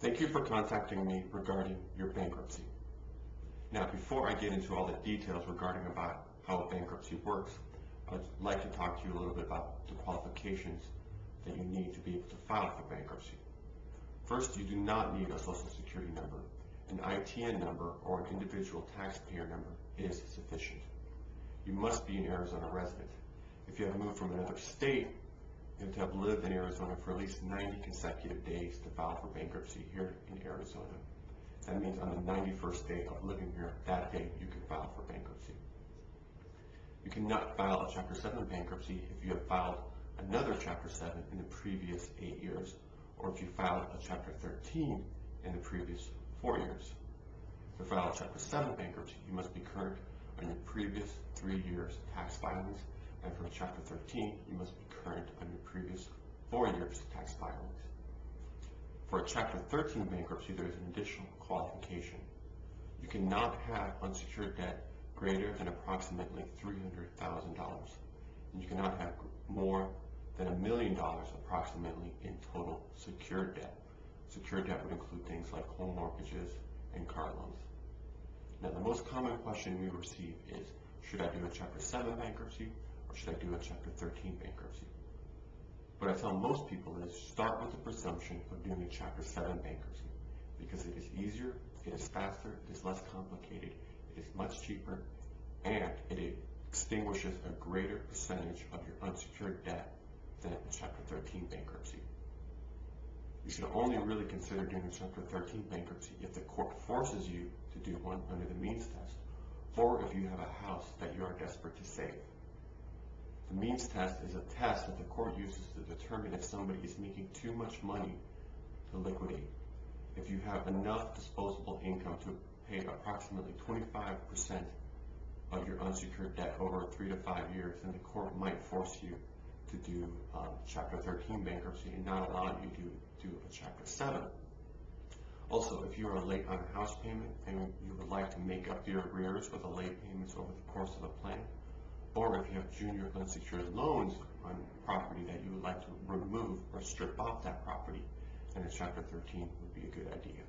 Thank you for contacting me regarding your bankruptcy. Now, before I get into all the details regarding about how bankruptcy works, I'd like to talk to you a little bit about the qualifications that you need to be able to file for bankruptcy. First, you do not need a Social Security number. An ITN number or an individual taxpayer number is sufficient. You must be an Arizona resident. If you have moved from another state, you have to have lived in Arizona for at least 90 consecutive days to file for bankruptcy here in Arizona. That means on the 91st day of living here, that day you can file for bankruptcy. You cannot file a Chapter 7 bankruptcy if you have filed another Chapter 7 in the previous 8 years, or if you filed a Chapter 13 in the previous 4 years. To file a Chapter 7 bankruptcy, you must be current on your previous 3 years tax filings, and for Chapter 13, you must be current on your previous 4 years tax filings. For a Chapter 13 bankruptcy, there is an additional qualification. You cannot have unsecured debt greater than approximately $300,000, and you cannot have more than $1 million approximately in total secured debt. Secured debt would include things like home mortgages and car loans. Now, the most common question we receive is, should I do a Chapter 7 bankruptcy or should I do a Chapter 13 bankruptcy? What I tell most people is start with the presumption of doing a Chapter 7 bankruptcy because it is easier, it is faster, it is less complicated, it is much cheaper, and it extinguishes a greater percentage of your unsecured debt than a Chapter 13 bankruptcy. You should only really consider doing a Chapter 13 bankruptcy if the court forces you to do one under the means test, or if you have a house that you are desperate to save. The means test is a test that the court uses to determine if somebody is making too much money to liquidate. If you have enough disposable income to pay approximately 25% of your unsecured debt over 3 to 5 years, then the court might force you to do Chapter 13 bankruptcy and not allow you to do a Chapter 7. Also, if you are late on a house payment and you would like to make up your arrears with the late payments over the course of a plan, or if you have junior unsecured loans on property that you would like to remove or strip off that property, then a Chapter 13 would be a good idea.